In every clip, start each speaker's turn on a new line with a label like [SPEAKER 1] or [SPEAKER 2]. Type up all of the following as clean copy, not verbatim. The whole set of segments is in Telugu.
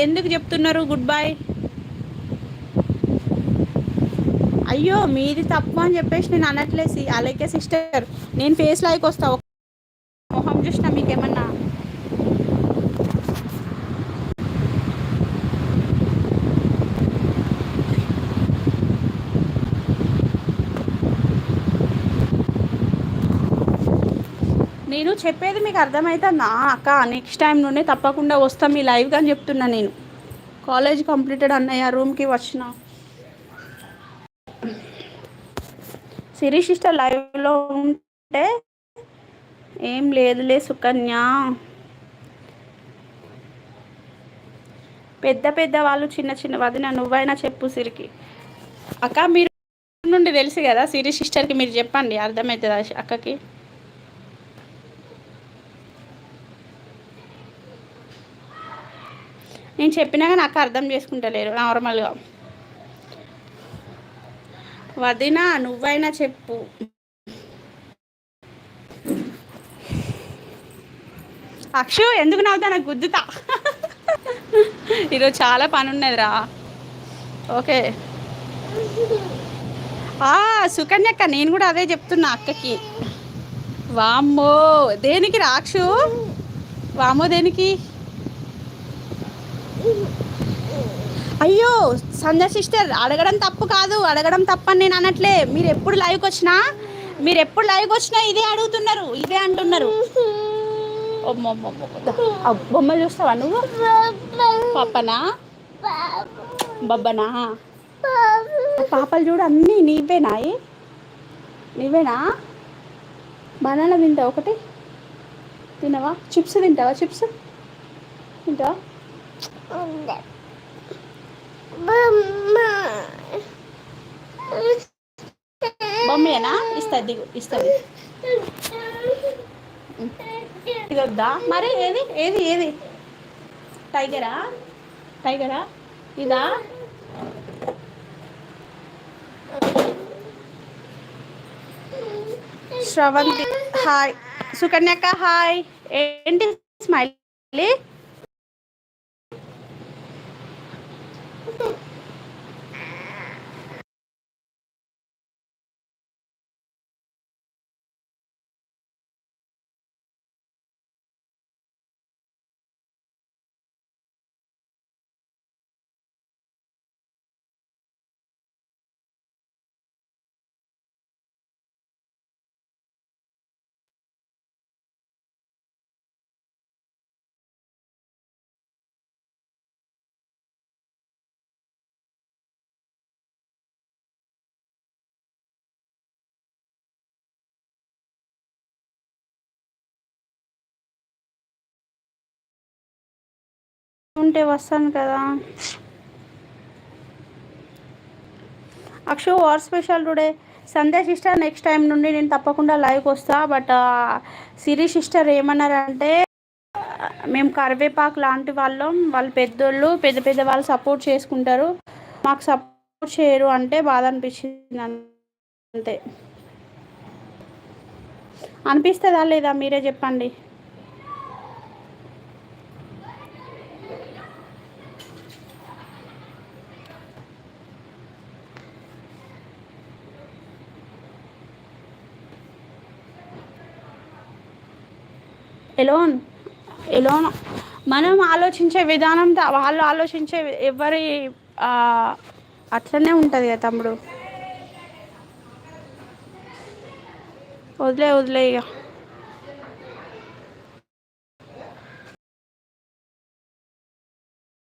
[SPEAKER 1] ఎందుకు చెప్తున్నారు గుడ్ బై? అయ్యో మీది తప్పు అని చెప్పేసి నేను అనట్లేసి అలాగే సిస్టర్, నేను ఫేస్ లైక్ వస్తా, మొహం చూసినా మీకేమన్నా. నేను చెప్పేది మీకు అర్థమవుతుందా అక్క? నెక్స్ట్ టైం నుండి తప్పకుండా వస్తాం మీ లైవ్గా అని చెప్తున్నా. నేను కాలేజ్ కంప్లీటెడ్ అన్నయ్య, రూమ్కి వచ్చిన. సిరి సిస్టర్ లైవ్లో ఉంటే ఏం లేదులే సుకన్య, పెద్ద పెద్ద వాళ్ళు చిన్న చిన్న వదిన నువ్వైనా చెప్పు సిరికి. అక్క మీరు నుండి తెలుసు కదా సిరి సిస్టర్కి, మీరు చెప్పండి అర్థమవుతుందా అక్కకి. నేను చెప్పినా కానీ అక్క అర్థం చేసుకుంటలేరు నార్మల్గా. వదిన నువ్వైనా చెప్పు. అక్షు ఎందుకు నవ్వుతా? నాకు గుద్దుతా. ఈరోజు చాలా పని ఉన్నదిరా. ఓకే సుకన్యక్క, నేను కూడా అదే చెప్తున్నా అక్కకి. వామ్మో దేనికి రాక్షు? వామ్మో దేనికి? అయ్యో సంధ్య సిస్టర్, అడగడం తప్పు కాదు, అడగడం తప్పని నేను అనట్లే. మీరు ఎప్పుడు లైవ్కి వచ్చినా ఇదే అడుగుతున్నారు, ఇదే అంటున్నారు. బొమ్మలు చూస్తావా నువ్వు? పాపనా బబ్బనా? పాపలు చూడు అన్నీ నీవేనాయి, నీవేనా? బనానా తింటావా? ఒకటి తినవా? చిప్స్ తింటావా? చిప్స్ తింటావా? బొమ్మేనా? ఇస్తుంది ఇస్తుంది. ఇది వద్దా మరి? ఏది ఏది ఏది? టైగరా? టైగరా ఇదా? శ్రవంతి హాయ్, సుకన్యక్క హాయ్. ఏంటి స్మైలీ? ఉంటే వస్తాను కదా. అక్షు వార్ special today? Sandhya sister next time నుండి నేను తప్పకుండా లైవ్కి వస్తా. బట్ సిరి సిస్టర్ ఏమన్నారంటే, మేము కరివేపాకు లాంటి వాళ్ళం, వాళ్ళు పెద్దోళ్ళు, పెద్ద పెద్ద వాళ్ళు సపోర్ట్ చేసుకుంటారు, మాకు సపోర్ట్ చేయరు అంటే బాధ అనిపించింది అంతే. అనిపిస్తుందా లేదా మీరే చెప్పండి. ఎలోన్ ఎలోన్ మనం ఆలోచించే విధానం, వాళ్ళు ఆలోచించే ఎవరి అట్లనే ఉంటుంది కదా తమ్ముడు. వదిలే ఇక.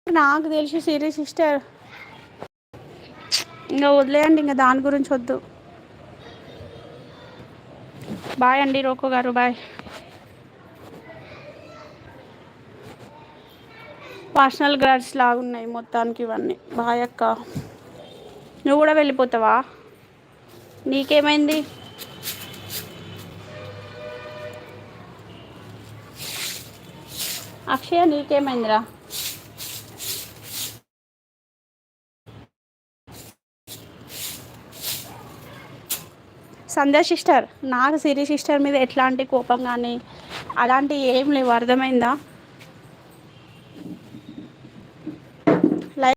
[SPEAKER 1] నాకు తెలిసి సిరి సిస్టర్ ఇంకా వదిలేయండి, ఇంకా దాని గురించి వద్దు. బాయ్ అండి రోకో గారు, బాయ్. పర్సనల్ గ్రాడ్స్ లాగున్నాయి మొత్తానికి ఇవన్నీ. బాయ్ అక్క. నువ్వు కూడా వెళ్ళిపోతావా? నీకేమైంది? అక్షయ నీకేమైందిరా? సంధ్య సిస్టర్, నాకు సిరి సిస్టర్ మీద ఎట్లాంటి కోపం కానీ అలాంటివి ఏం లేవు, అర్థమైందా?